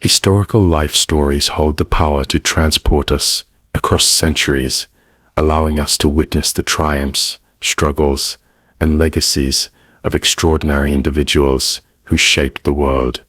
Historical life stories hold the power to transport us across centuries, allowing us to witness the triumphs, struggles, and legacies of extraordinary individuals who shaped the world.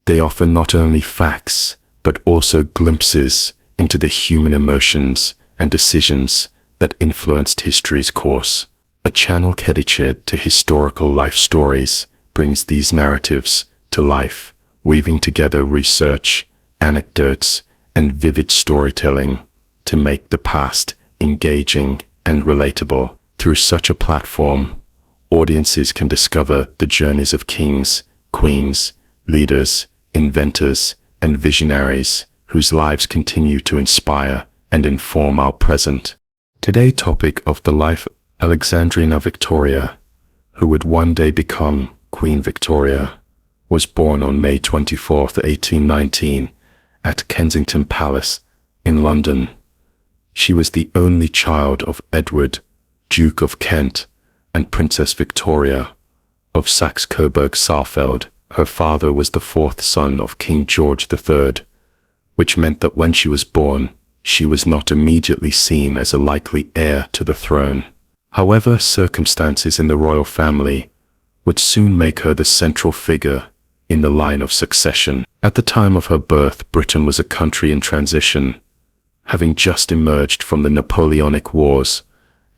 They offer not only facts, but also glimpses into the human emotions and decisions that influenced history's course. A channel dedicated to historical life stories brings these narratives to life, weaving together research, anecdotes, and vivid storytelling to make the past engaging and relatable. Through such a platform, audiences can discover the journeys of kings, queens, leaders, inventors, and visionaries whose lives continue to inspire and inform our present. Today's topic of the life of Alexandrina Victoria, who would one day become Queen Victoria, was born on May 24, 1819, at Kensington Palace in London. She was the only child of Edward, Duke of Kent, and Princess Victoria of Saxe-Coburg-Saalfeld. Her father was the fourth son of King George III, which meant that when she was born, she was not immediately seen as a likely heir to the throne. However, circumstances in the royal family would soon make her the central figure in the line of succession. At the time of her birth, Britain was a country in transition, having just emerged from the Napoleonic Wars,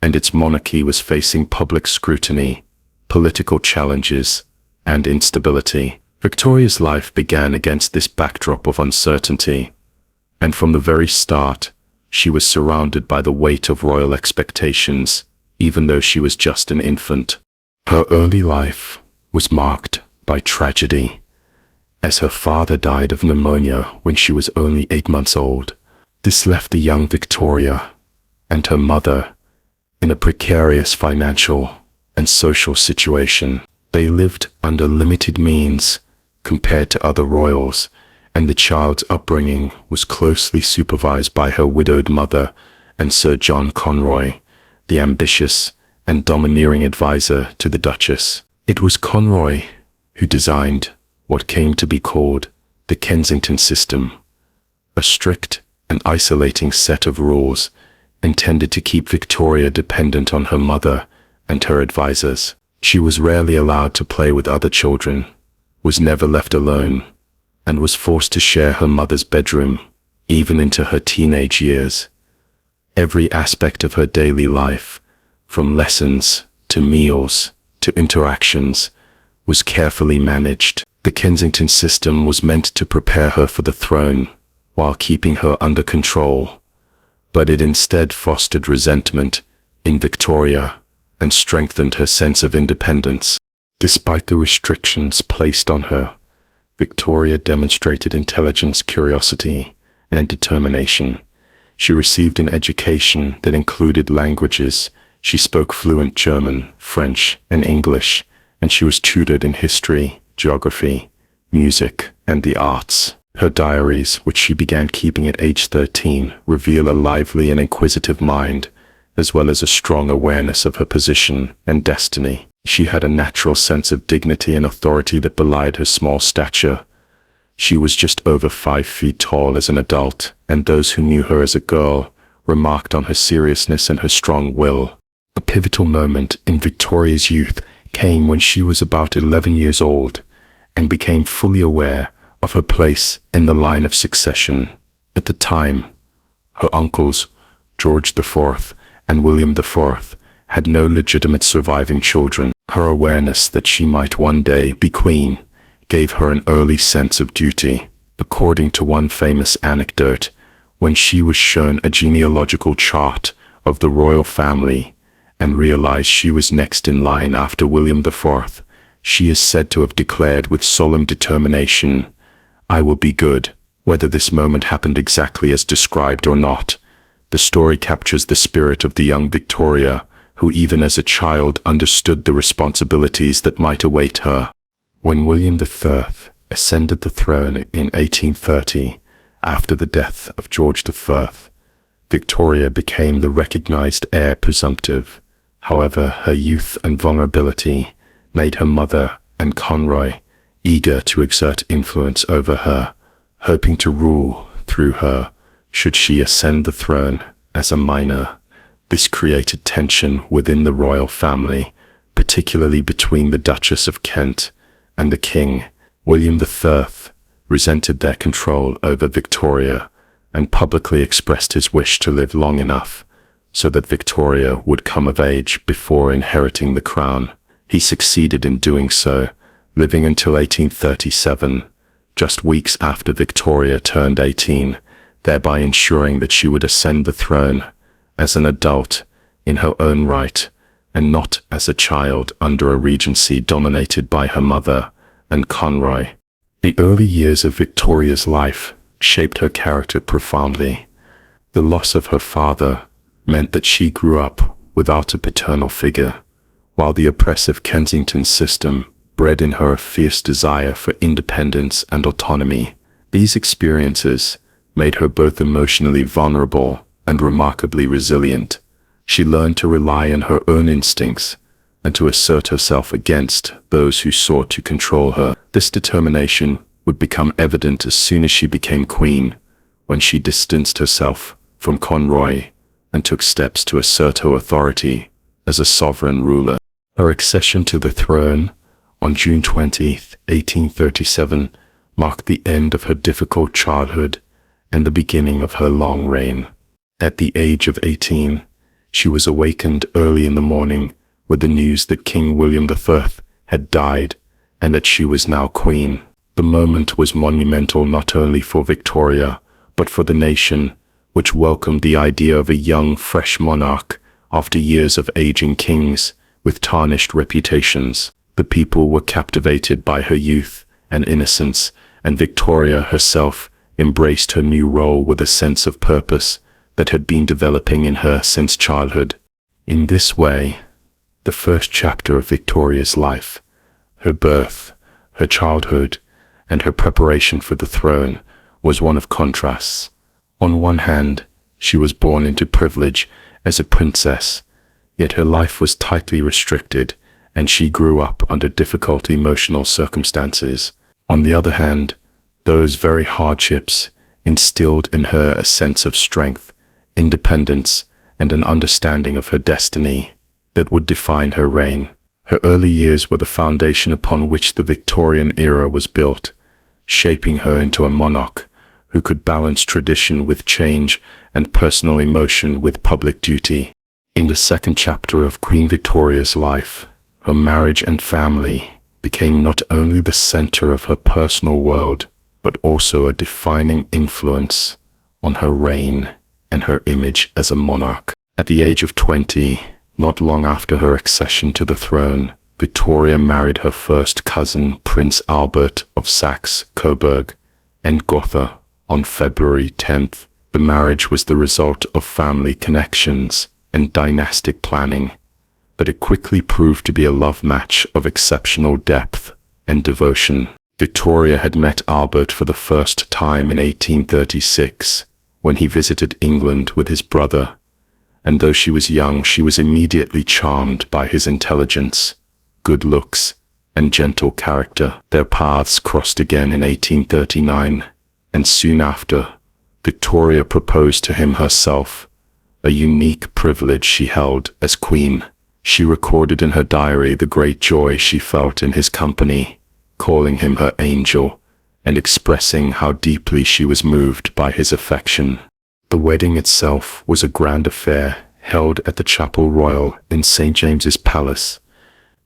and its monarchy was facing public scrutiny, political challenges, and instability. Victoria's life began against this backdrop of uncertainty, and from the very start, she was surrounded by the weight of royal expectations, even though she was just an infant. Her early life was marked by tragedy, as her father died of pneumonia when she was only 8 months old. This left the young Victoria and her mother in a precarious financial and social situation. They lived under limited means compared to other royals, and the child's upbringing was closely supervised by her widowed mother and Sir John Conroy, the ambitious and domineering advisor to the Duchess. It was Conroy who designed what came to be called the Kensington system, a strict and isolating set of rules intended to keep Victoria dependent on her mother and her advisors. She was rarely allowed to play with other children, was never left alone, and was forced to share her mother's bedroom, even into her teenage years. Every aspect of her daily life, from lessons to meals to interactions, was carefully managed. The Kensington system was meant to prepare her for the throne while keeping her under control, but it instead fostered resentment in Victoria and strengthened her sense of independence. Despite the restrictions placed on her, Victoria demonstrated intelligence, curiosity, and determination. She received an education that included languages. She spoke fluent German, French, and English, and she was tutored in history, geography, music, and the arts. Her diaries, which she began keeping at age 13, reveal a lively and inquisitive mind, as well as a strong awareness of her position and destiny. She had a natural sense of dignity and authority that belied her small stature. She was just over 5 feet tall as an adult, and those who knew her as a girl remarked on her seriousness and her strong will. A pivotal moment in Victoria's youth came when she was about 11 years old and became fully aware of her place in the line of succession. At the time, her uncles, George IV and William IV, had no legitimate surviving children. Her awareness that she might one day be queen gave her an early sense of duty. According to one famous anecdote, when she was shown a genealogical chart of the royal family and realized she was next in line after William IV, she is said to have declared with solemn determination, "I will be good." Whether this moment happened exactly as described or not, the story captures the spirit of the young Victoria, who even as a child understood the responsibilities that might await her. When William III ascended the throne in 1830, after the death of George V, Victoria became the recognized heir presumptive. However, her youth and vulnerability made her mother and Conroy eager to exert influence over her, hoping to rule through her should she ascend the throne as a minor. This created tension within the royal family, particularly between the Duchess of Kent and the King. William III resented their control over Victoria and publicly expressed his wish to live long enough so that Victoria would come of age before inheriting the crown. He succeeded in doing so, living until 1837, just weeks after Victoria turned 18, thereby ensuring that she would ascend the throne as an adult in her own right, and not as a child under a regency dominated by her mother and Conroy. The early years of Victoria's life shaped her character profoundly. The loss of her father meant that she grew up without a paternal figure, while the oppressive Kensington system bred in her a fierce desire for independence and autonomy. These experiences made her both emotionally vulnerable and remarkably resilient. She learned to rely on her own instincts and to assert herself against those who sought to control her. This determination would become evident as soon as she became queen, when she distanced herself from Conroy and took steps to assert her authority as a sovereign ruler. Her accession to the throne on June 20, 1837, marked the end of her difficult childhood and the beginning of her long reign. At the age of 18, she was awakened early in the morning with the news that King William III had died and that she was now queen. The moment was monumental not only for Victoria, but for the nation, which welcomed the idea of a young, fresh monarch after years of aging kings with tarnished reputations. The people were captivated by her youth and innocence, and Victoria herself embraced her new role with a sense of purpose that had been developing in her since childhood. In this way, the first chapter of Victoria's life, her birth, her childhood, and her preparation for the throne, was one of contrasts. On one hand, she was born into privilege as a princess, yet her life was tightly restricted, and she grew up under difficult emotional circumstances. On the other hand, those very hardships instilled in her a sense of strength, independence, and an understanding of her destiny that would define her reign. Her early years were the foundation upon which the Victorian era was built, shaping her into a monarch who could balance tradition with change and personal emotion with public duty. In the second chapter of Queen Victoria's life, her marriage and family became not only the center of her personal world, but also a defining influence on her reign and her image as a monarch. At the age of 20, not long after her accession to the throne, Victoria married her first cousin, Prince Albert of Saxe-Coburg and Gotha, on February 10th. The marriage was the result of family connections and dynastic planning, but it quickly proved to be a love match of exceptional depth and devotion. Victoria had met Albert for the first time in 1836, when he visited England with his brother, and though she was young, she was immediately charmed by his intelligence, good looks, and gentle character. Their paths crossed again in 1839, and soon after, Victoria proposed to him herself, a unique privilege she held as queen. She recorded in her diary the great joy she felt in his company, calling him her angel, and expressing how deeply she was moved by his affection. The wedding itself was a grand affair held at the Chapel Royal in St. James's Palace.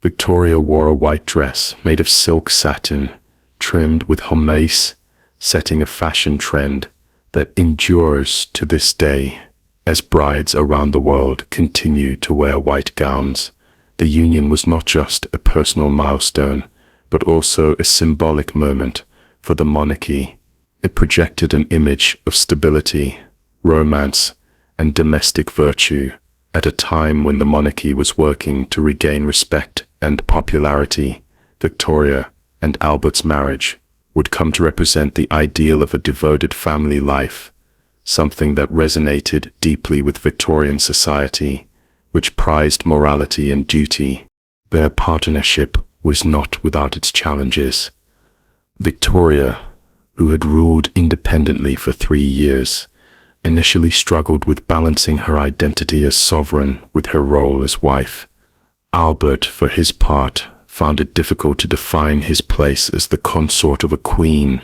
Victoria wore a white dress made of silk satin, trimmed with hommace, setting a fashion trend that endures to this day, as brides around the world continue to wear white gowns. The union was not just a personal milestone, but also a symbolic moment for the monarchy. It projected an image of stability, romance, and domestic virtue at a time when the monarchy was working to regain respect and popularity. Victoria and Albert's marriage would come to represent the ideal of a devoted family life, something that resonated deeply with Victorian society, which prized morality and duty. Their partnership was not without its challenges. Victoria, who had ruled independently for 3 years, initially struggled with balancing her identity as sovereign with her role as wife. Albert, for his part, found it difficult to define his place as the consort of a queen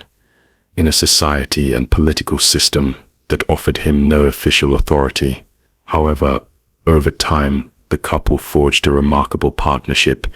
in a society and political system that offered him no official authority. However, over time, the couple forged a remarkable partnership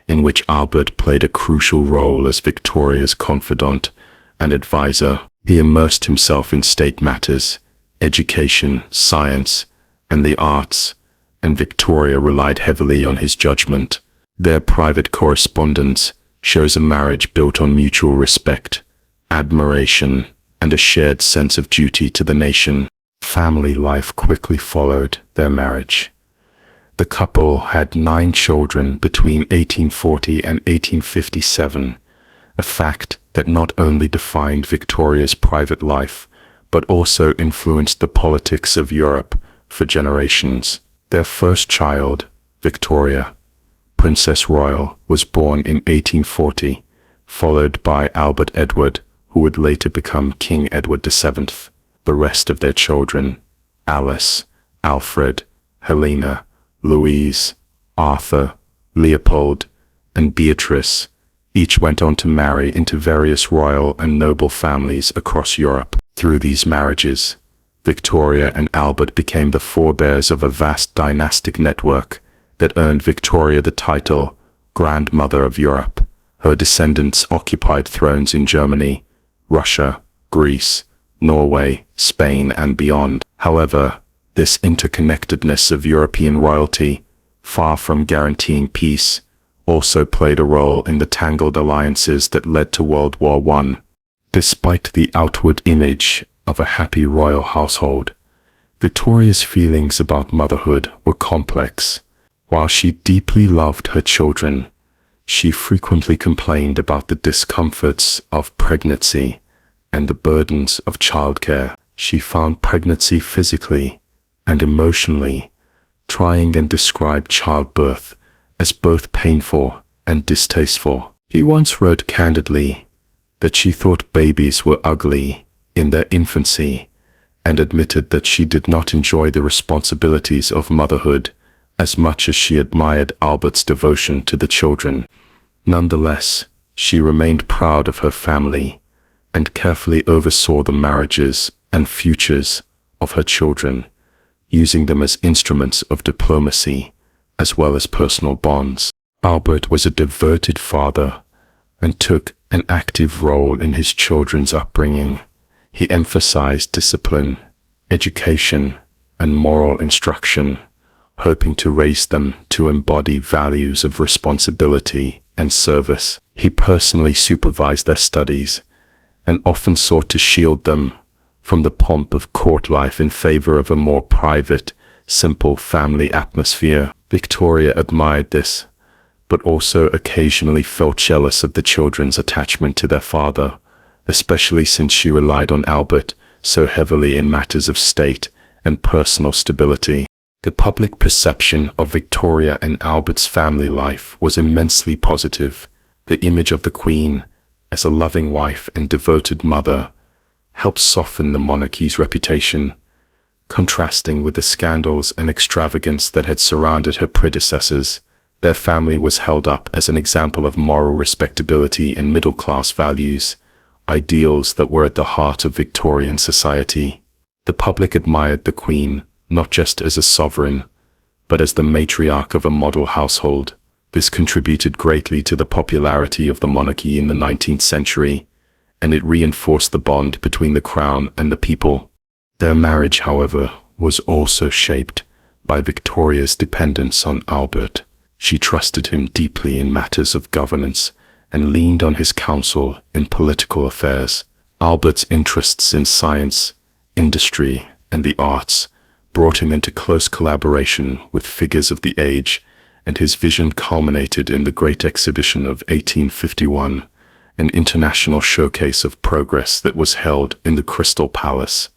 in which Albert played a crucial role as Victoria's confidant and advisor. He immersed himself in state matters, education, science, and the arts, and Victoria relied heavily on his judgment. Their private correspondence shows a marriage built on mutual respect, admiration, and a shared sense of duty to the nation. Family life quickly followed their marriage. The couple had 9 children between 1840 and 1857, a fact that not only defined Victoria's private life, but also influenced the politics of Europe for generations. Their first child, Victoria, Princess Royal, was born in 1840, followed by Albert Edward, who would later become King Edward VII. The rest of their children, Alice, Alfred, Helena, Louise, Arthur, Leopold, and Beatrice, each went on to marry into various royal and noble families across Europe. Through these marriages, Victoria and Albert became the forebears of a vast dynastic network that earned Victoria the title Grandmother of Europe. Her descendants occupied thrones in Germany, Russia, Greece, Norway, Spain, and beyond. However, this interconnectedness of European royalty, far from guaranteeing peace, also played a role in the tangled alliances that led to World War I. Despite the outward image of a happy royal household, Victoria's feelings about motherhood were complex. While she deeply loved her children, she frequently complained about the discomforts of pregnancy and the burdens of childcare. She found pregnancy physically and emotionally trying and described childbirth as both painful and distasteful. She once wrote candidly that she thought babies were ugly in their infancy and admitted that she did not enjoy the responsibilities of motherhood as much as she admired Albert's devotion to the children. Nonetheless, she remained proud of her family and carefully oversaw the marriages and futures of her children, using them as instruments of diplomacy as well as personal bonds. Albert was a devoted father and took an active role in his children's upbringing. He emphasized discipline, education, and moral instruction, hoping to raise them to embody values of responsibility and service. He personally supervised their studies and often sought to shield them from the pomp of court life in favor of a more private, simple family atmosphere. Victoria admired this, but also occasionally felt jealous of the children's attachment to their father, especially since she relied on Albert so heavily in matters of state and personal stability. The public perception of Victoria and Albert's family life was immensely positive. The image of the Queen as a loving wife and devoted mother helped soften the monarchy's reputation, contrasting with the scandals and extravagance that had surrounded her predecessors. Their family was held up as an example of moral respectability and middle-class values, ideals that were at the heart of Victorian society. The public admired the Queen, not just as a sovereign, but as the matriarch of a model household. This contributed greatly to the popularity of the monarchy in the 19th century, and it reinforced the bond between the crown and the people. Their marriage, however, was also shaped by Victoria's dependence on Albert. She trusted him deeply in matters of governance and leaned on his counsel in political affairs. Albert's interests in science, industry, and the arts brought him into close collaboration with figures of the age, and his vision culminated in the Great Exhibition of 1851, an international showcase of progress that was held in the Crystal Palace.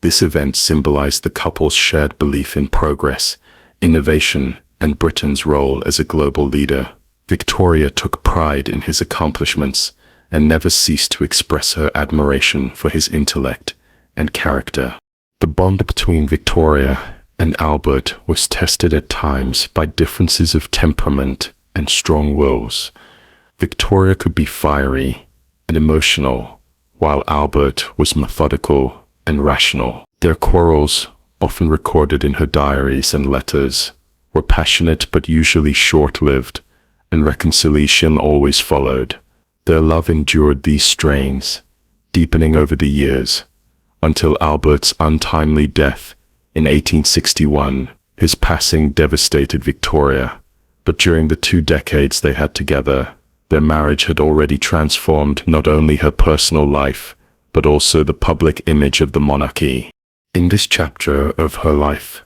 This event symbolized the couple's shared belief in progress, innovation, and Britain's role as a global leader. Victoria took pride in his accomplishments and never ceased to express her admiration for his intellect and character. The bond between Victoria and Albert was tested at times by differences of temperament and strong wills. Victoria could be fiery and emotional, while Albert was methodical and rational. Their quarrels, often recorded in her diaries and letters, were passionate but usually short-lived, and reconciliation always followed. Their love endured these strains, deepening over the years, until Albert's untimely death in 1861. His passing devastated Victoria, but during the 2 decades they had together, their marriage had already transformed not only her personal life, but also the public image of the monarchy. In this chapter of her life,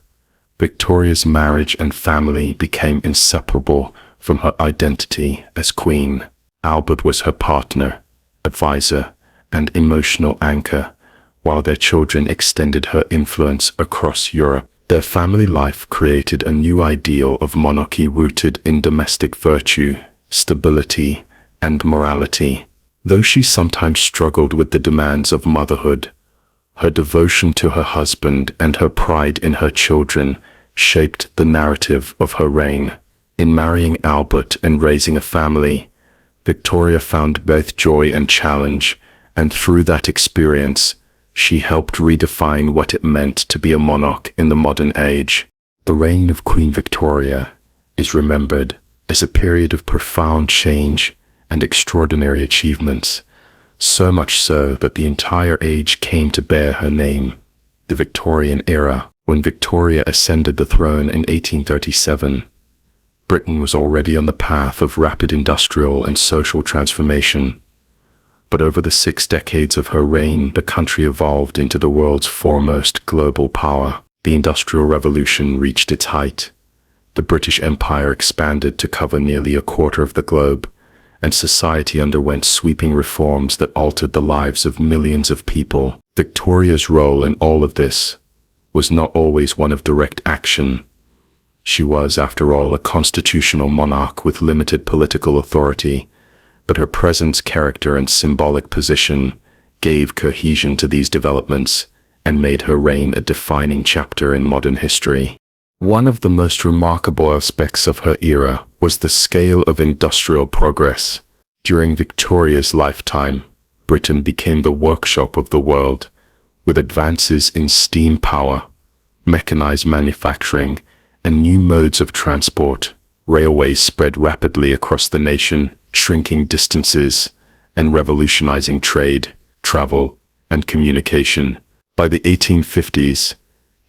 Victoria's marriage and family became inseparable from her identity as queen. Albert was her partner, advisor, and emotional anchor, while their children extended her influence across Europe. Their family life created a new ideal of monarchy rooted in domestic virtue, stability, and morality. Though she sometimes struggled with the demands of motherhood, her devotion to her husband and her pride in her children shaped the narrative of her reign. In marrying Albert and raising a family, Victoria found both joy and challenge, and through that experience, she helped redefine what it meant to be a monarch in the modern age. The reign of Queen Victoria is remembered as a period of profound change and extraordinary achievements, so much so that the entire age came to bear her name. The Victorian era. When Victoria ascended the throne in 1837, Britain was already on the path of rapid industrial and social transformation. But over the 6 decades of her reign, the country evolved into the world's foremost global power. The Industrial Revolution reached its height. The British Empire expanded to cover nearly a quarter of the globe, and society underwent sweeping reforms that altered the lives of millions of people. Victoria's role in all of this was not always one of direct action. She was, after all, a constitutional monarch with limited political authority, but her presence, character, and symbolic position gave cohesion to these developments and made her reign a defining chapter in modern history. One of the most remarkable aspects of her era was the scale of industrial progress. During Victoria's lifetime, Britain became the workshop of the world, with advances in steam power, mechanized manufacturing, and new modes of transport. Railways spread rapidly across the nation, shrinking distances and revolutionizing trade, travel, and communication. By the 1850s,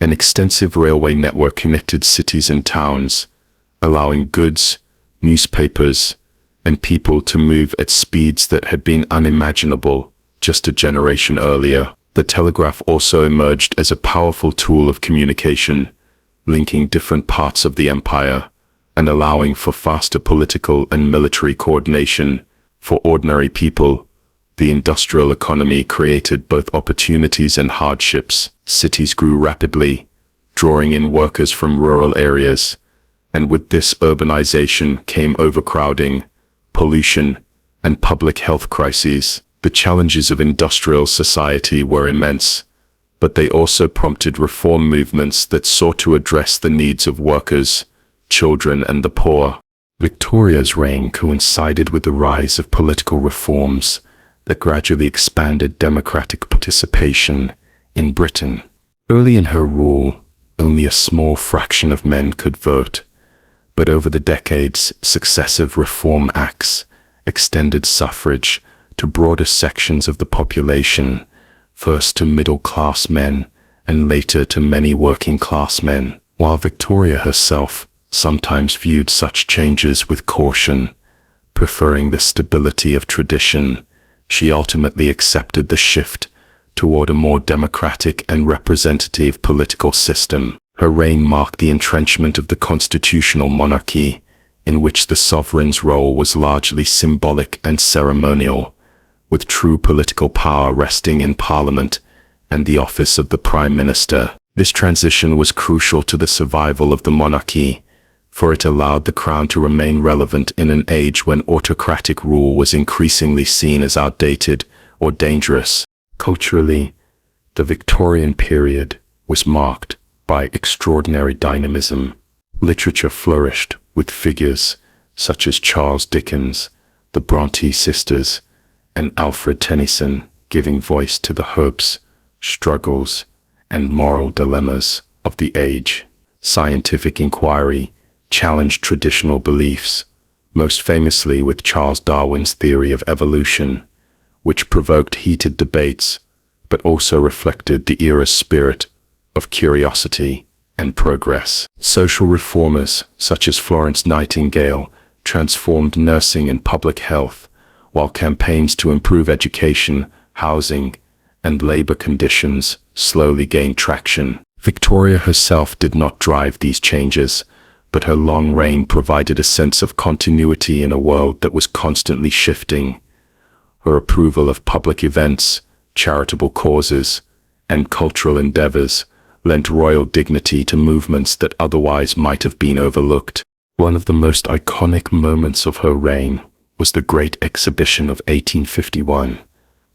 an extensive railway network connected cities and towns, allowing goods, newspapers, and people to move at speeds that had been unimaginable just a generation earlier. The telegraph also emerged as a powerful tool of communication, linking different parts of the empire and allowing for faster political and military coordination. For ordinary people, the industrial economy created both opportunities and hardships. Cities grew rapidly, drawing in workers from rural areas, and with this urbanization came overcrowding, pollution, and public health crises. The challenges of industrial society were immense, but they also prompted reform movements that sought to address the needs of workers, children, and the poor. Victoria's reign coincided with the rise of political reforms that gradually expanded democratic participation in Britain. Early in her rule, only a small fraction of men could vote, but over the decades, successive reform acts extended suffrage to broader sections of the population, first to middle-class men and later to many working-class men. While Victoria herself sometimes viewed such changes with caution, preferring the stability of tradition, she ultimately accepted the shift toward a more democratic and representative political system. Her reign marked the entrenchment of the constitutional monarchy, in which the sovereign's role was largely symbolic and ceremonial, with true political power resting in Parliament and the office of the Prime Minister. This transition was crucial to the survival of the monarchy, for it allowed the crown to remain relevant in an age when autocratic rule was increasingly seen as outdated or dangerous. Culturally, the Victorian period was marked by extraordinary dynamism. Literature flourished with figures such as Charles Dickens, the Bronte sisters, and Alfred Tennyson giving voice to the hopes, struggles, and moral dilemmas of the age. Scientific inquiry challenged traditional beliefs, most famously with Charles Darwin's theory of evolution, which provoked heated debates, but also reflected the era's spirit of curiosity and progress. Social reformers such as Florence Nightingale transformed nursing and public health, while campaigns to improve education, housing, and labor conditions slowly gained traction. Victoria herself did not drive these changes, but her long reign provided a sense of continuity in a world that was constantly shifting. Her approval of public events, charitable causes, and cultural endeavors lent royal dignity to movements that otherwise might have been overlooked. One of the most iconic moments of her reign was the Great Exhibition of 1851,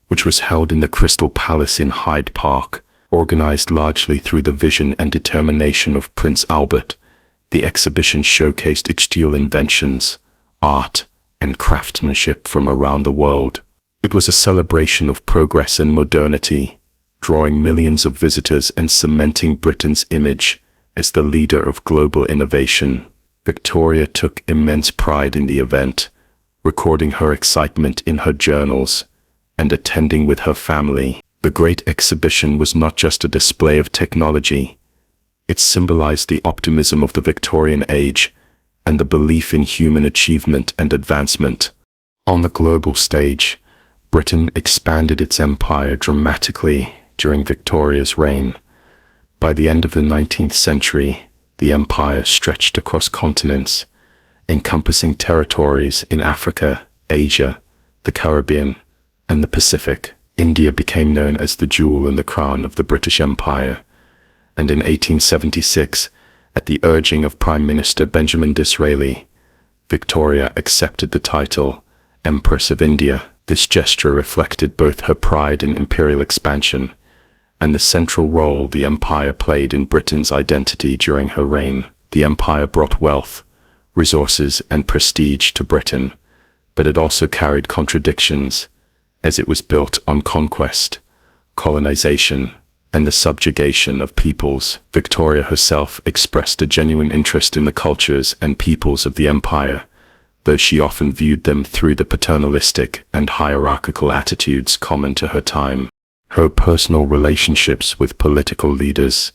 which was held in the Crystal Palace in Hyde Park. Organized largely through the vision and determination of Prince Albert. The exhibition showcased exterior inventions, art, and craftsmanship from around the world. It was a celebration of progress and modernity, drawing millions of visitors and cementing Britain's image as the leader of global innovation. Victoria took immense pride in the event, recording her excitement in her journals and attending with her family. The Great Exhibition was not just a display of technology. It symbolized the optimism of the Victorian age and the belief in human achievement and advancement. On the global stage, Britain expanded its empire dramatically during Victoria's reign. By the end of the 19th century, the empire stretched across continents, encompassing territories in Africa, Asia, the Caribbean, and the Pacific. India became known as the jewel in the crown of the British Empire, and in 1876, at the urging of Prime Minister Benjamin Disraeli, Victoria accepted the title Empress of India. This gesture reflected both her pride in imperial expansion and the central role the empire played in Britain's identity during her reign. The empire brought wealth, resources, and prestige to Britain, but it also carried contradictions, as it was built on conquest, colonization, and the subjugation of peoples. Victoria herself expressed a genuine interest in the cultures and peoples of the empire, though she often viewed them through the paternalistic and hierarchical attitudes common to her time. Her personal relationships with political leaders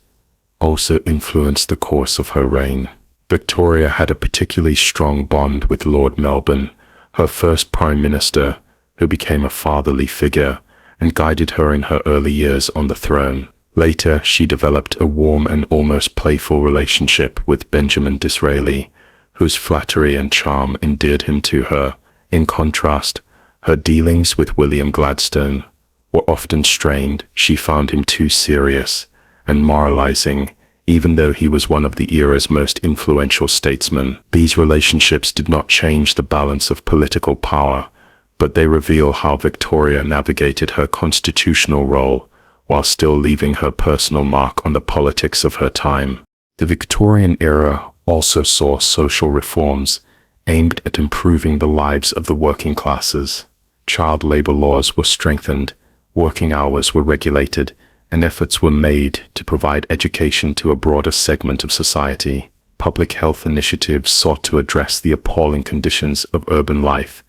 also influenced the course of her reign. Victoria had a particularly strong bond with Lord Melbourne, her first Prime Minister, who became a fatherly figure and guided her in her early years on the throne. Later, she developed a warm and almost playful relationship with Benjamin Disraeli, whose flattery and charm endeared him to her. In contrast, her dealings with William Gladstone were often strained. She found him too serious and moralizing, even though he was one of the era's most influential statesmen. These relationships did not change the balance of political power, but they reveal how Victoria navigated her constitutional role while still leaving her personal mark on the politics of her time. The Victorian era also saw social reforms aimed at improving the lives of the working classes. Child labor laws were strengthened, working hours were regulated, and efforts were made to provide education to a broader segment of society. Public health initiatives sought to address the appalling conditions of urban life,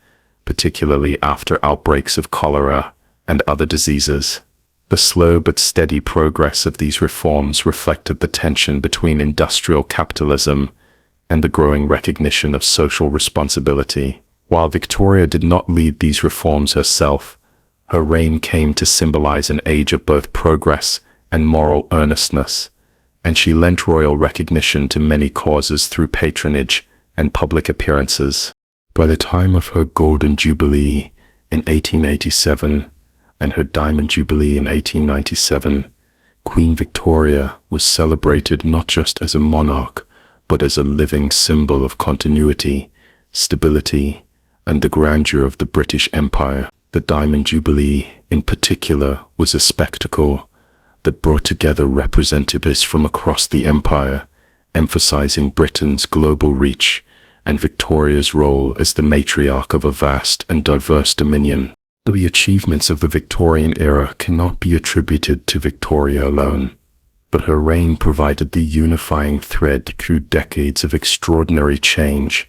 particularly after outbreaks of cholera and other diseases. The slow but steady progress of these reforms reflected the tension between industrial capitalism and the growing recognition of social responsibility. While Victoria did not lead these reforms herself, her reign came to symbolize an age of both progress and moral earnestness, and she lent royal recognition to many causes through patronage and public appearances. By the time of her Golden Jubilee in 1887 and her Diamond Jubilee in 1897, Queen Victoria was celebrated not just as a monarch, but as a living symbol of continuity, stability, and the grandeur of the British Empire. The Diamond Jubilee, in particular, was a spectacle that brought together representatives from across the empire, emphasizing Britain's global reach and Victoria's role as the matriarch of a vast and diverse dominion. The achievements of the Victorian era cannot be attributed to Victoria alone, but her reign provided the unifying thread through decades of extraordinary change,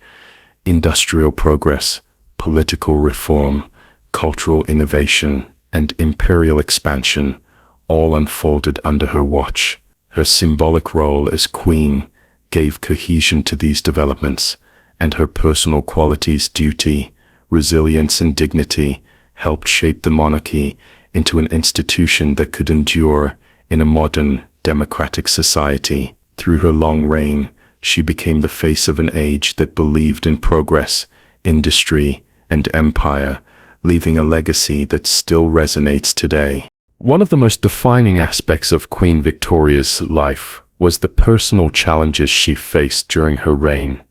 industrial progress, political reform, cultural innovation, and imperial expansion, all unfolded under her watch. Her symbolic role as queen gave cohesion to these developments, and her personal qualities, duty, resilience, and dignity helped shape the monarchy into an institution that could endure in a modern, democratic society. Through her long reign, she became the face of an age that believed in progress, industry, and empire, leaving a legacy that still resonates today. One of the most defining aspects of Queen Victoria's life was the personal challenges she faced during her reign,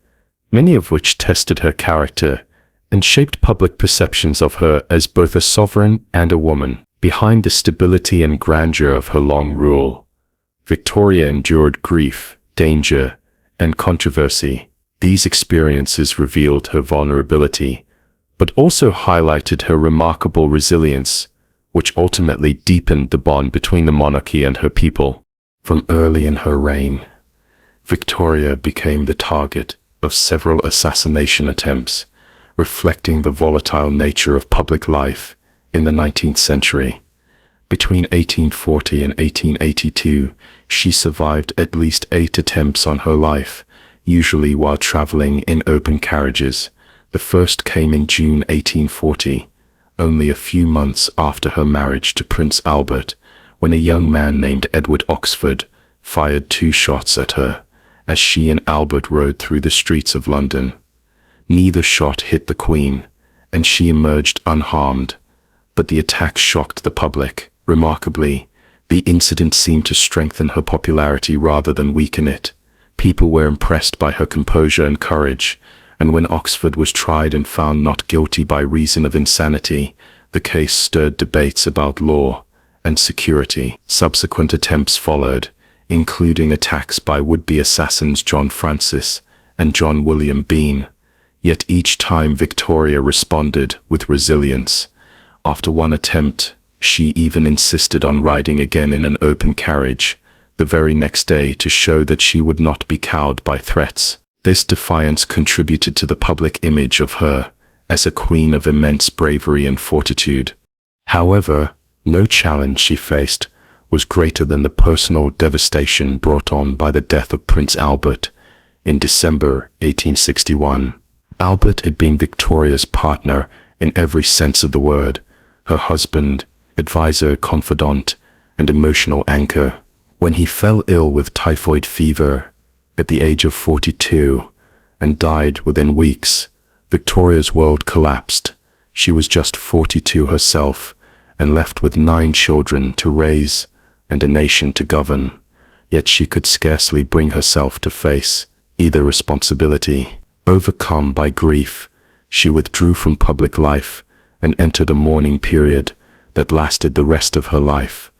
many of which tested her character and shaped public perceptions of her as both a sovereign and a woman. Behind the stability and grandeur of her long rule, Victoria endured grief, danger, and controversy. These experiences revealed her vulnerability, but also highlighted her remarkable resilience, which ultimately deepened the bond between the monarchy and her people. From early in her reign, Victoria became the target of several assassination attempts, reflecting the volatile nature of public life in the 19th century. Between 1840 and 1882, she survived at least 8 attempts on her life, usually while traveling in open carriages. The first came in June 1840, only a few months after her marriage to Prince Albert, when a young man named Edward Oxford fired 2 shots at her as she and Albert rode through the streets of London. Neither shot hit the Queen, and she emerged unharmed, but the attack shocked the public. Remarkably, the incident seemed to strengthen her popularity rather than weaken it. People were impressed by her composure and courage, and when Oxford was tried and found not guilty by reason of insanity, the case stirred debates about law and security. Subsequent attempts followed, including attacks by would-be assassins John Francis and John William Bean. Yet each time Victoria responded with resilience. After one attempt, she even insisted on riding again in an open carriage the very next day to show that she would not be cowed by threats. This defiance contributed to the public image of her as a queen of immense bravery and fortitude. However, no challenge she faced was greater than the personal devastation brought on by the death of Prince Albert in December 1861. Albert had been Victoria's partner in every sense of the word, her husband, advisor, confidant, and emotional anchor. When he fell ill with typhoid fever at the age of 42 and died within weeks, Victoria's world collapsed. She was just 42 herself and left with 9 children to raise and a nation to govern. Yet she could scarcely bring herself to face either responsibility. Overcome by grief, she withdrew from public life and entered a mourning period that lasted the rest of her life.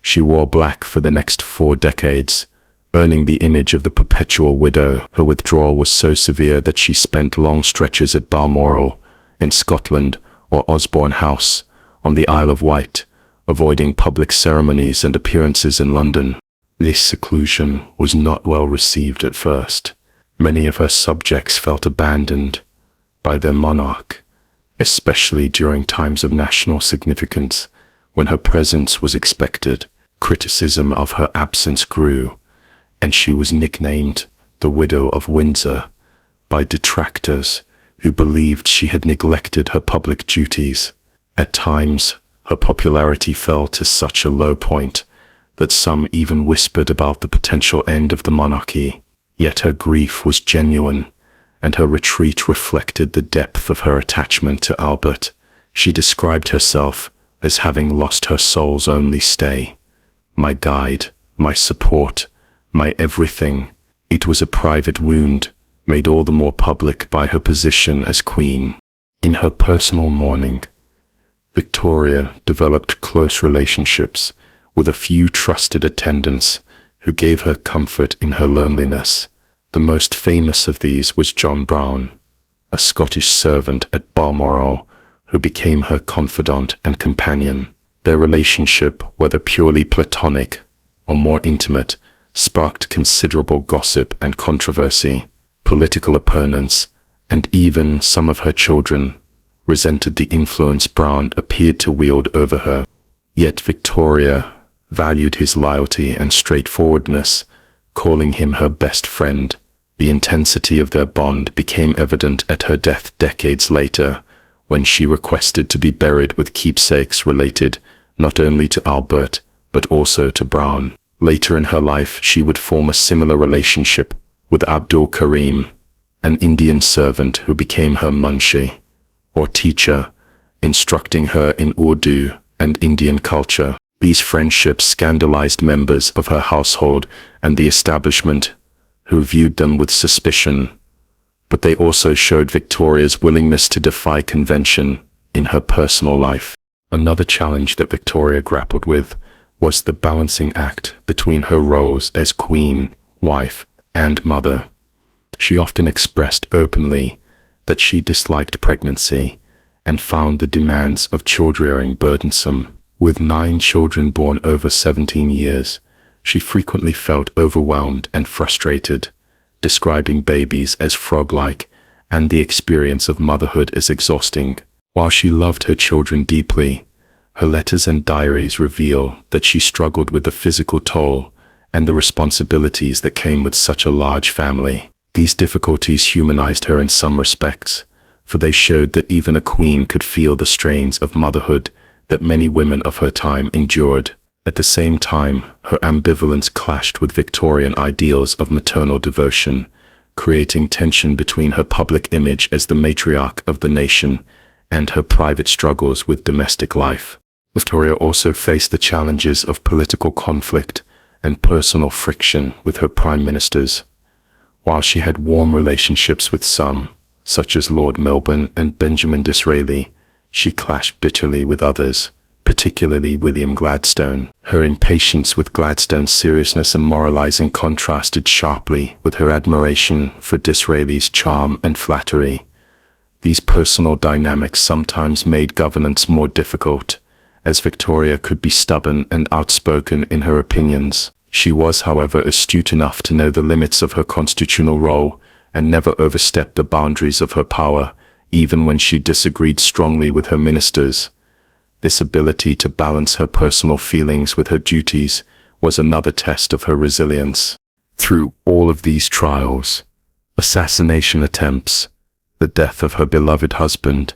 She wore black for the next 4 decades, earning the image of the perpetual widow. Her withdrawal was so severe that she spent long stretches at Balmoral in Scotland or Osborne House on the Isle of Wight, avoiding public ceremonies and appearances in London. This seclusion was not well received at first. Many of her subjects felt abandoned by their monarch, especially during times of national significance, when her presence was expected. Criticism of her absence grew, and she was nicknamed the Widow of Windsor by detractors who believed she had neglected her public duties. At times, her popularity fell to such a low point that some even whispered about the potential end of the monarchy. Yet her grief was genuine, and her retreat reflected the depth of her attachment to Albert. She described herself as having lost her soul's only stay, my guide, my support, my everything. It was a private wound, made all the more public by her position as queen. In her personal mourning, Victoria developed close relationships with a few trusted attendants who gave her comfort in her loneliness. The most famous of these was John Brown, a Scottish servant at Balmoral, who became her confidant and companion. Their relationship, whether purely platonic or more intimate, sparked considerable gossip and controversy. Political opponents, and even some of her children, resented the influence Brown appeared to wield over her. Yet Victoria valued his loyalty and straightforwardness, calling him her best friend. The intensity of their bond became evident at her death decades later, when she requested to be buried with keepsakes related not only to Albert, but also to Brown. Later in her life, she would form a similar relationship with Abdul Karim, an Indian servant who became her munshi, or teacher, instructing her in Urdu and Indian culture. These friendships scandalized members of her household and the establishment, who viewed them with suspicion. But they also showed Victoria's willingness to defy convention in her personal life. Another challenge that Victoria grappled with was the balancing act between her roles as queen, wife, and mother. She often expressed openly that she disliked pregnancy and found the demands of childrearing burdensome. With 9 children born over 17 years, she frequently felt overwhelmed and frustrated, describing babies as frog-like and the experience of motherhood as exhausting. While she loved her children deeply, her letters and diaries reveal that she struggled with the physical toll and the responsibilities that came with such a large family. These difficulties humanized her in some respects, for they showed that even a queen could feel the strains of motherhood that many women of her time endured. At the same time, her ambivalence clashed with Victorian ideals of maternal devotion, creating tension between her public image as the matriarch of the nation and her private struggles with domestic life. Victoria also faced the challenges of political conflict and personal friction with her prime ministers. While she had warm relationships with some, such as Lord Melbourne and Benjamin Disraeli, she clashed bitterly with others, particularly William Gladstone. Her impatience with Gladstone's seriousness and moralizing contrasted sharply with her admiration for Disraeli's charm and flattery. These personal dynamics sometimes made governance more difficult, as Victoria could be stubborn and outspoken in her opinions. She was, however, astute enough to know the limits of her constitutional role and never overstepped the boundaries of her power, even when she disagreed strongly with her ministers. This ability to balance her personal feelings with her duties was another test of her resilience. Through all of these trials, assassination attempts, the death of her beloved husband,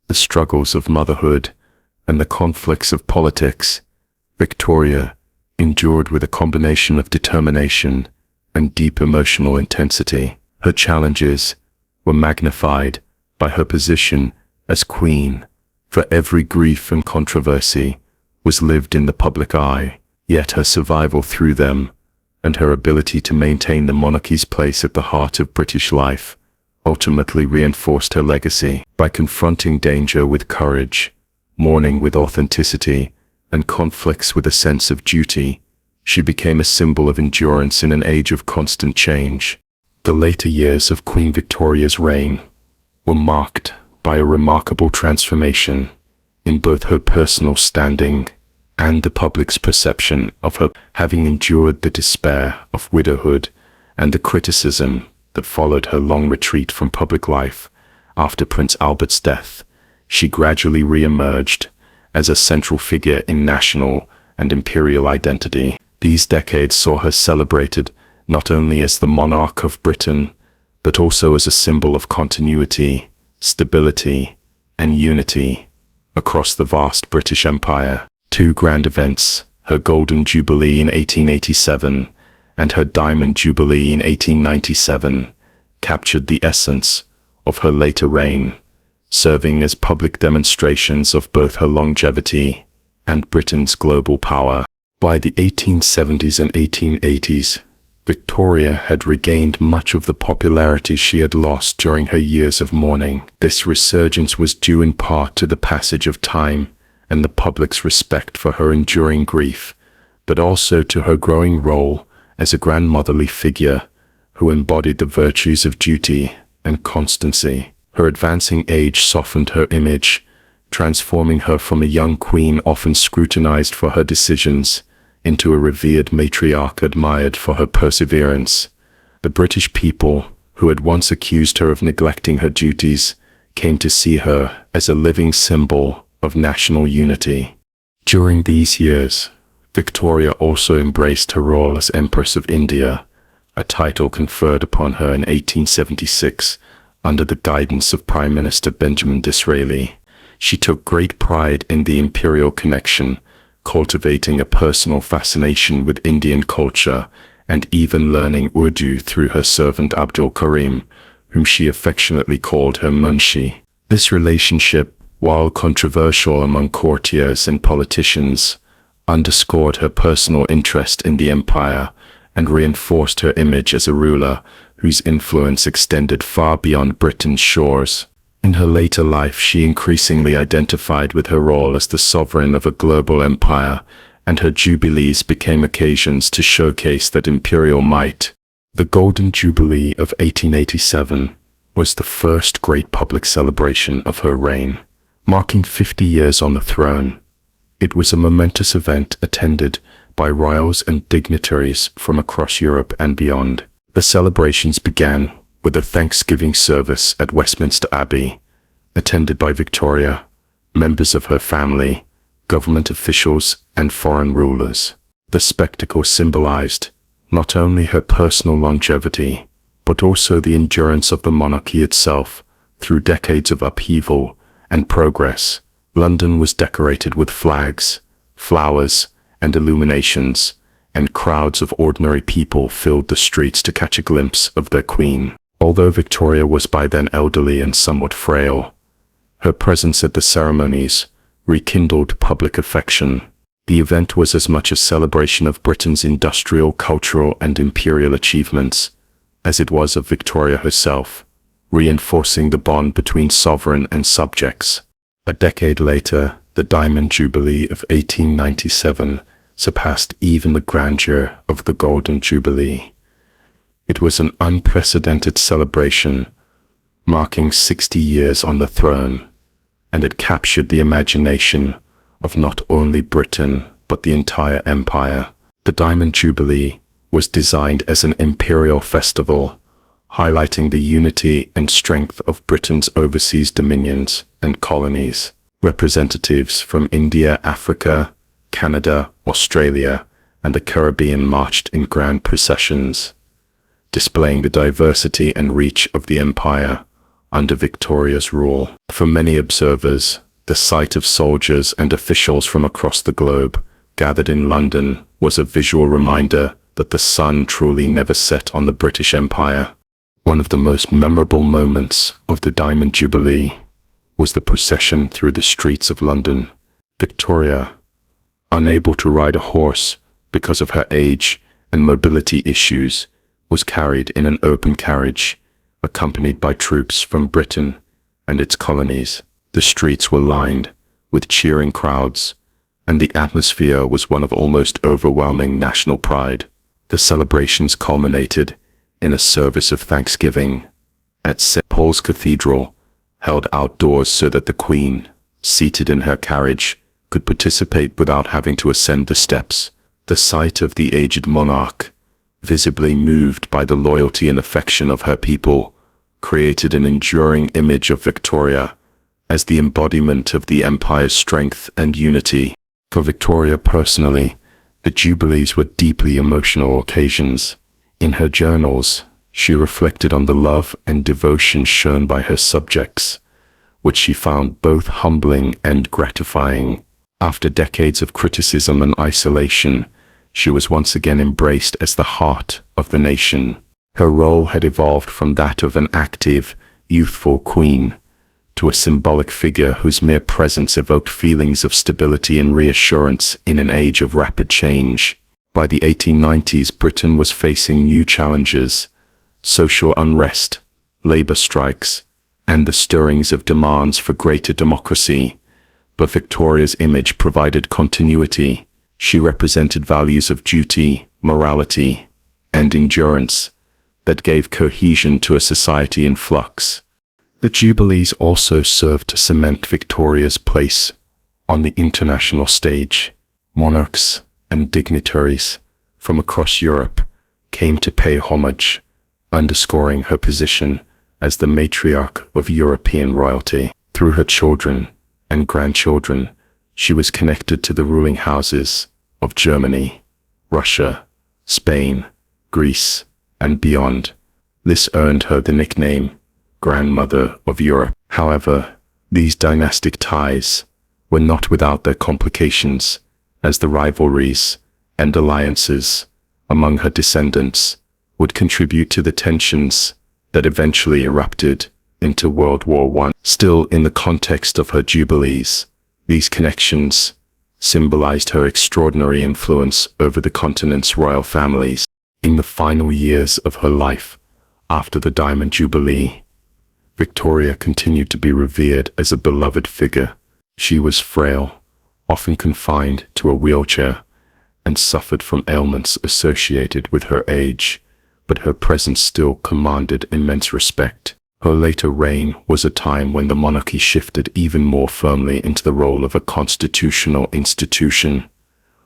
the struggles of motherhood, and the conflicts of politics, Victoria endured with a combination of determination and deep emotional intensity. Her challenges were magnified by her position as queen, for every grief and controversy was lived in the public eye, yet her survival through them and her ability to maintain the monarchy's place at the heart of British life ultimately reinforced her legacy. By confronting danger with courage, mourning with authenticity, and conflicts with a sense of duty, she became a symbol of endurance in an age of constant change. The later years of Queen Victoria's reign were marked by a remarkable transformation in both her personal standing and the public's perception of her. Having endured the despair of widowhood and the criticism that followed her long retreat from public life after Prince Albert's death, she gradually re-emerged as a central figure in national and imperial identity. These decades saw her celebrated not only as the monarch of Britain, but also as a symbol of continuity, stability, and unity across the vast British Empire. 2 grand events, her Golden Jubilee in 1887 and her Diamond Jubilee in 1897, captured the essence of her later reign, serving as public demonstrations of both her longevity and Britain's global power. By the 1870s and 1880s, Victoria had regained much of the popularity she had lost during her years of mourning. This resurgence was due in part to the passage of time and the public's respect for her enduring grief, but also to her growing role as a grandmotherly figure who embodied the virtues of duty and constancy. Her advancing age softened her image, transforming her from a young queen often scrutinized for her decisions into a revered matriarch admired for her perseverance. The British people, who had once accused her of neglecting her duties, came to see her as a living symbol of national unity. During these years, Victoria also embraced her role as Empress of India, a title conferred upon her in 1876 under the guidance of Prime Minister Benjamin Disraeli. She took great pride in the imperial connection, cultivating a personal fascination with Indian culture and even learning Urdu through her servant Abdul Karim, whom she affectionately called her Munshi. This relationship, while controversial among courtiers and politicians, underscored her personal interest in the empire and reinforced her image as a ruler whose influence extended far beyond Britain's shores. In her later life, she increasingly identified with her role as the sovereign of a global empire, and her jubilees became occasions to showcase that imperial might. The Golden Jubilee of 1887 was the first great public celebration of her reign, marking 50 years on the throne. It was a momentous event attended by royals and dignitaries from across Europe and beyond. The celebrations began with a Thanksgiving service at Westminster Abbey, attended by Victoria, members of her family, government officials, and foreign rulers. The spectacle symbolized not only her personal longevity, but also the endurance of the monarchy itself through decades of upheaval and progress. London was decorated with flags, flowers, and illuminations, and crowds of ordinary people filled the streets to catch a glimpse of their queen. Although Victoria was by then elderly and somewhat frail, her presence at the ceremonies rekindled public affection. The event was as much a celebration of Britain's industrial, cultural, and imperial achievements as it was of Victoria herself, reinforcing the bond between sovereign and subjects. A decade later, the Diamond Jubilee of 1897 surpassed even the grandeur of the Golden Jubilee. It was an unprecedented celebration, marking 60 years on the throne, and it captured the imagination of not only Britain, but the entire empire. The Diamond Jubilee was designed as an imperial festival, highlighting the unity and strength of Britain's overseas dominions and colonies. Representatives from India, Africa, Canada, Australia, and the Caribbean marched in grand processions, displaying the diversity and reach of the empire under Victoria's rule. For many observers, the sight of soldiers and officials from across the globe gathered in London was a visual reminder that the sun truly never set on the British Empire. One of the most memorable moments of the Diamond Jubilee was the procession through the streets of London. Victoria, unable to ride a horse because of her age and mobility issues, was carried in an open carriage, accompanied by troops from Britain and its colonies. The streets were lined with cheering crowds, and the atmosphere was one of almost overwhelming national pride. The celebrations culminated in a service of thanksgiving at St. Paul's Cathedral, held outdoors so that the Queen, seated in her carriage, could participate without having to ascend the steps. The sight of the aged monarch, visibly moved by the loyalty and affection of her people, created an enduring image of Victoria as the embodiment of the empire's strength and unity. For Victoria personally, the Jubilees were deeply emotional occasions. In her journals, she reflected on the love and devotion shown by her subjects, which she found both humbling and gratifying. After decades of criticism and isolation, she was once again embraced as the heart of the nation. Her role had evolved from that of an active, youthful queen to a symbolic figure whose mere presence evoked feelings of stability and reassurance in an age of rapid change. By the 1890s, Britain was facing new challenges: social unrest, labor strikes, and the stirrings of demands for greater democracy. But Victoria's image provided continuity. She represented values of duty, morality, and endurance that gave cohesion to a society in flux. The Jubilees also served to cement Victoria's place on the international stage. Monarchs and dignitaries from across Europe came to pay homage, underscoring her position as the matriarch of European royalty. Through her children and grandchildren, she was connected to the ruling houses of Germany, Russia, Spain, Greece, and beyond. This earned her the nickname Grandmother of Europe. However, these dynastic ties were not without their complications, as the rivalries and alliances among her descendants would contribute to the tensions that eventually erupted into World War I. Still, in the context of her jubilees, these connections symbolized her extraordinary influence over the continent's royal families. In the final years of her life, after the Diamond Jubilee, Victoria continued to be revered as a beloved figure. She was frail, often confined to a wheelchair, and suffered from ailments associated with her age, but her presence still commanded immense respect. Her later reign was a time when the monarchy shifted even more firmly into the role of a constitutional institution,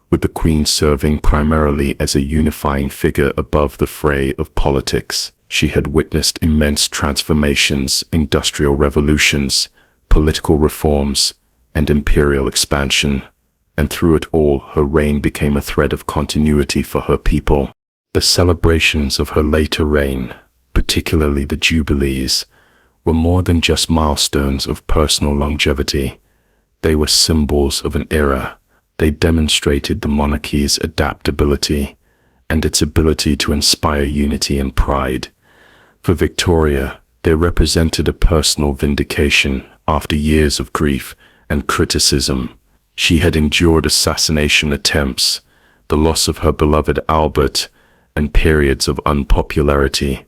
with the Queen serving primarily as a unifying figure above the fray of politics. She had witnessed immense transformations, industrial revolutions, political reforms, and imperial expansion, and through it all her reign became a thread of continuity for her people. The celebrations of her later reign, particularly the Jubilees, were more than just milestones of personal longevity. They were symbols of an era. They demonstrated the monarchy's adaptability and its ability to inspire unity and pride. For Victoria, they represented a personal vindication after years of grief and criticism. She had endured assassination attempts, the loss of her beloved Albert, and periods of unpopularity.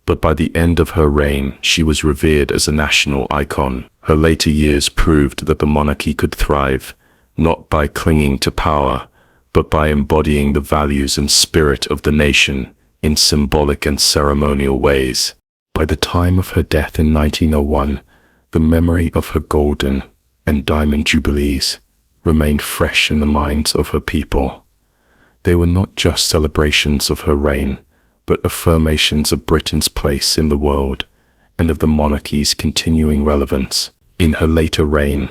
But by the end of her reign, she was revered as a national icon. Her later years proved that the monarchy could thrive, not by clinging to power, but by embodying the values and spirit of the nation in symbolic and ceremonial ways. By the time of her death in 1901, the memory of her golden and diamond jubilees remained fresh in the minds of her people. They were not just celebrations of her reign, but affirmations of Britain's place in the world and of the monarchy's continuing relevance. In her later reign,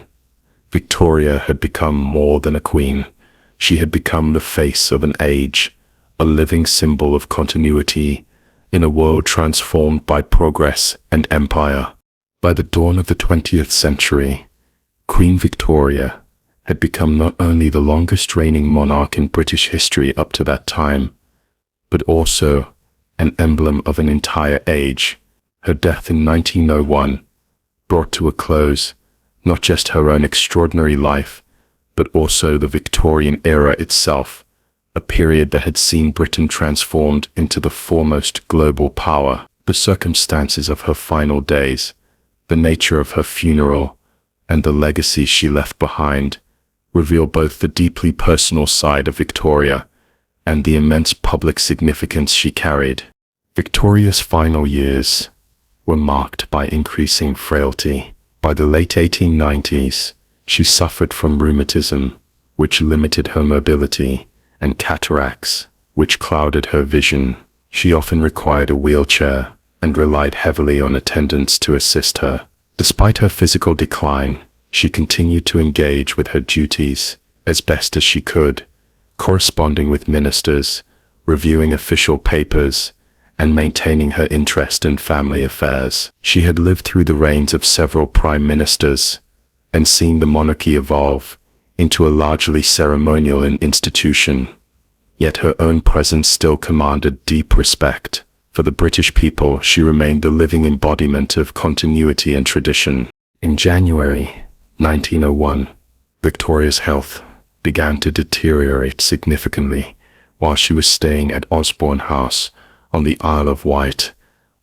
Victoria had become more than a queen. She had become the face of an age, a living symbol of continuity in a world transformed by progress and empire. By the dawn of the 20th century, Queen Victoria had become not only the longest reigning monarch in British history up to that time, but also an emblem of an entire age. Her death in 1901 brought to a close not just her own extraordinary life, but also the Victorian era itself, a period that had seen Britain transformed into the foremost global power. The circumstances of her final days, the nature of her funeral, and the legacy she left behind reveal both the deeply personal side of Victoria and the immense public significance she carried. Victoria's final years were marked by increasing frailty. By the late 1890s, she suffered from rheumatism, which limited her mobility, and cataracts, which clouded her vision. She often required a wheelchair and relied heavily on attendants to assist her. Despite her physical decline, she continued to engage with her duties as best as she could, corresponding with ministers, reviewing official papers, and maintaining her interest in family affairs. She had lived through the reigns of several prime ministers and seen the monarchy evolve into a largely ceremonial institution. Yet her own presence still commanded deep respect. For the British people, she remained the living embodiment of continuity and tradition. In January 1901, Victoria's health began to deteriorate significantly, while she was staying at Osborne House on the Isle of Wight,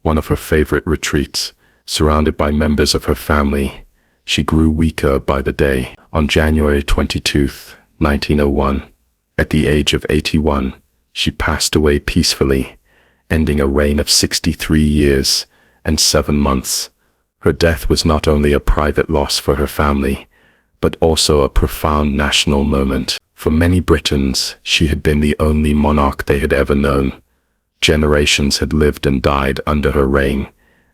one of her favorite retreats. Surrounded by members of her family, she grew weaker by the day. On January 22, 1901, at the age of 81, she passed away peacefully, ending a reign of 63 years and 7 months. Her death was not only a private loss for her family, but also a profound national moment. For many Britons, she had been the only monarch they had ever known. Generations had lived and died under her reign,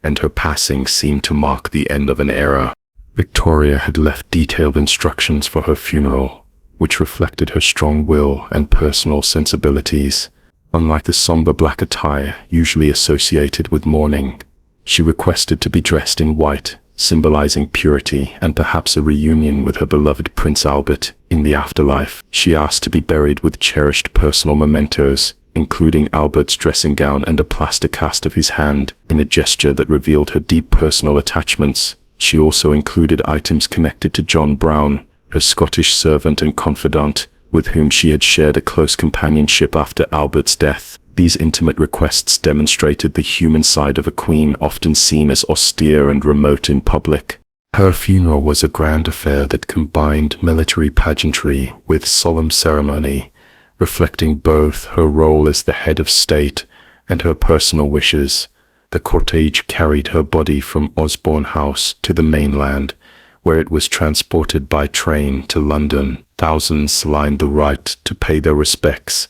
and her passing seemed to mark the end of an era. Victoria had left detailed instructions for her funeral, which reflected her strong will and personal sensibilities. Unlike the somber black attire usually associated with mourning, she requested to be dressed in white, symbolizing purity and perhaps a reunion with her beloved Prince Albert in the afterlife. She asked to be buried with cherished personal mementos, including Albert's dressing gown and a plaster cast of his hand, in a gesture that revealed her deep personal attachments. She also included items connected to John Brown, her Scottish servant and confidant, with whom she had shared a close companionship after Albert's death. These intimate requests demonstrated the human side of a queen often seen as austere and remote in public. Her funeral was a grand affair that combined military pageantry with solemn ceremony, reflecting both her role as the head of state and her personal wishes. The cortege carried her body from Osborne House to the mainland, where it was transported by train to London. Thousands lined the right to pay their respects,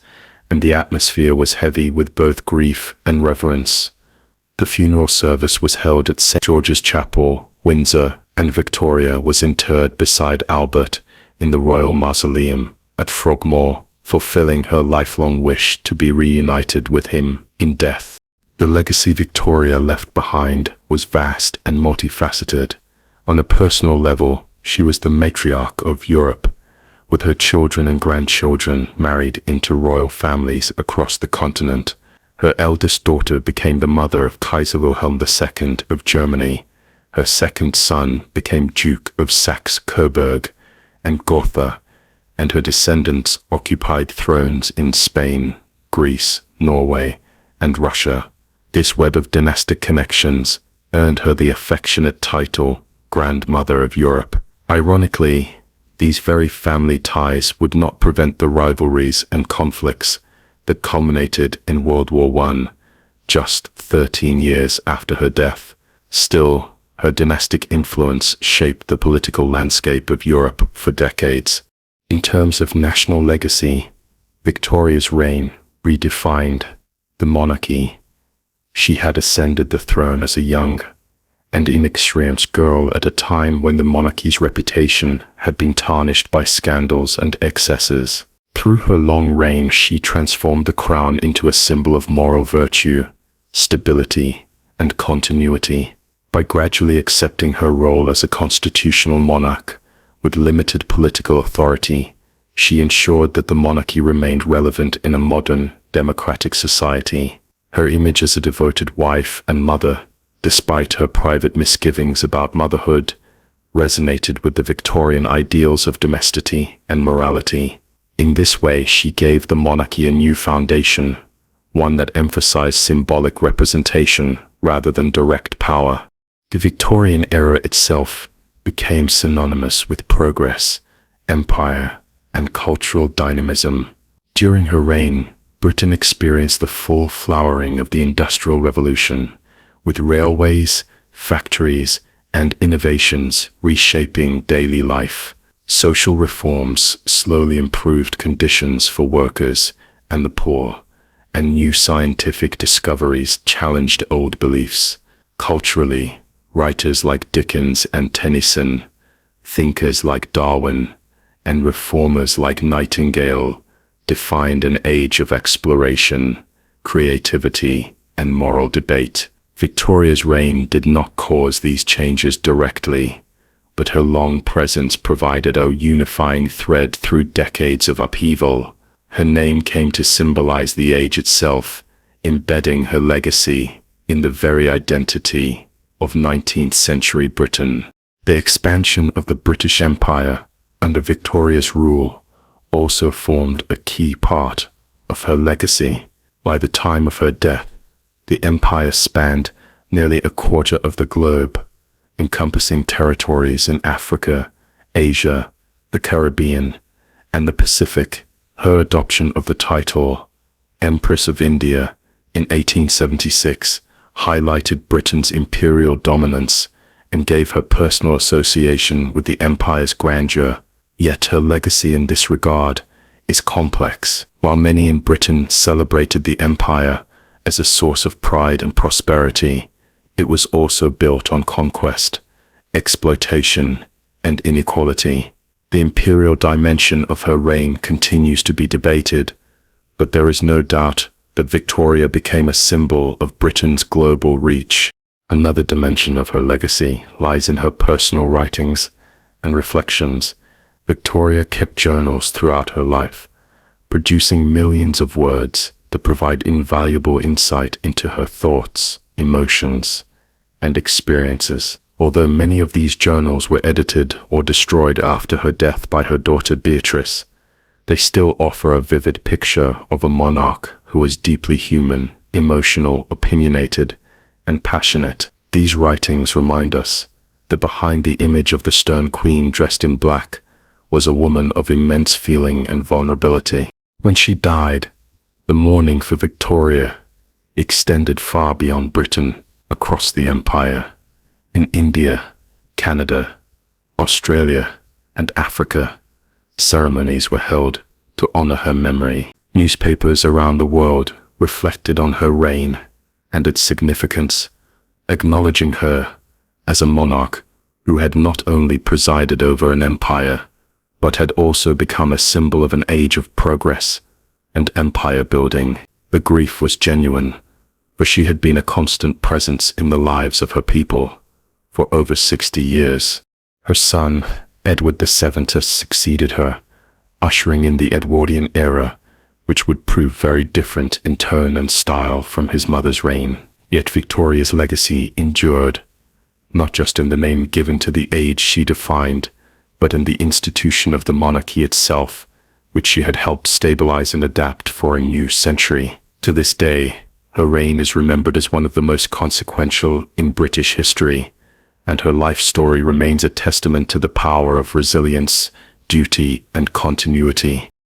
and the atmosphere was heavy with both grief and reverence. The funeral service was held at St. George's Chapel, Windsor, and Victoria was interred beside Albert in the Royal Mausoleum at Frogmore, fulfilling her lifelong wish to be reunited with him in death. The legacy Victoria left behind was vast and multifaceted. On a personal level, she was the matriarch of Europe, with her children and grandchildren married into royal families across the continent. Her eldest daughter became the mother of Kaiser Wilhelm II of Germany. Her second son became Duke of Saxe-Coburg and Gotha, and her descendants occupied thrones in Spain, Greece, Norway, and Russia. This web of dynastic connections earned her the affectionate title Grandmother of Europe. Ironically, these very family ties would not prevent the rivalries and conflicts that culminated in World War I, just 13 years after her death. Still, her dynastic influence shaped the political landscape of Europe for decades. In terms of national legacy, Victoria's reign redefined the monarchy. She had ascended the throne as a young and inexperienced girl at a time when the monarchy's reputation had been tarnished by scandals and excesses. Through her long reign, she transformed the crown into a symbol of moral virtue, stability, and continuity. By gradually accepting her role as a constitutional monarch with limited political authority, she ensured that the monarchy remained relevant in a modern, democratic society. Her image as a devoted wife and mother, despite her private misgivings about motherhood, resonated with the Victorian ideals of domesticity and morality. In this way, she gave the monarchy a new foundation, one that emphasized symbolic representation rather than direct power. The Victorian era itself became synonymous with progress, empire, and cultural dynamism. During her reign, Britain experienced the full flowering of the Industrial Revolution, with railways, factories, and innovations reshaping daily life. Social reforms slowly improved conditions for workers and the poor, and new scientific discoveries challenged old beliefs. Culturally, writers like Dickens and Tennyson, thinkers like Darwin, and reformers like Nightingale defined an age of exploration, creativity, and moral debate. Victoria's reign did not cause these changes directly, but her long presence provided a unifying thread through decades of upheaval. Her name came to symbolize the age itself, embedding her legacy in the very identity of 19th century Britain. The expansion of the British Empire under Victoria's rule also formed a key part of her legacy. By the time of her death, the empire spanned nearly a quarter of the globe, encompassing territories in Africa, Asia, the Caribbean, and the Pacific. Her adoption of the title Empress of India in 1876 highlighted Britain's imperial dominance and gave her personal association with the empire's grandeur. Yet her legacy in this regard is complex. While many in Britain celebrated the empire as a source of pride and prosperity, it was also built on conquest, exploitation, and inequality. The imperial dimension of her reign continues to be debated, but there is no doubt that Victoria became a symbol of Britain's global reach. Another dimension of her legacy lies in her personal writings and reflections. Victoria kept journals throughout her life, producing millions of words that provide invaluable insight into her thoughts, emotions, and experiences. Although many of these journals were edited or destroyed after her death by her daughter Beatrice, they still offer a vivid picture of a monarch who was deeply human, emotional, opinionated, and passionate. These writings remind us that behind the image of the stern queen dressed in black was a woman of immense feeling and vulnerability. When she died, the mourning for Victoria extended far beyond Britain, across the empire. In India, Canada, Australia, and Africa, ceremonies were held to honor her memory. Newspapers around the world reflected on her reign and its significance, acknowledging her as a monarch who had not only presided over an empire, but had also become a symbol of an age of progress and empire building. The grief was genuine, for she had been a constant presence in the lives of her people for over 60 years. Her son, Edward VII, succeeded her, ushering in the Edwardian era, which would prove very different in tone and style from his mother's reign. Yet Victoria's legacy endured, not just in the name given to the age she defined, but in the institution of the monarchy itself, which she had helped stabilize and adapt for a new century. To this day, her reign is remembered as one of the most consequential in British history, and her life story remains a testament to the power of resilience, duty, and continuity.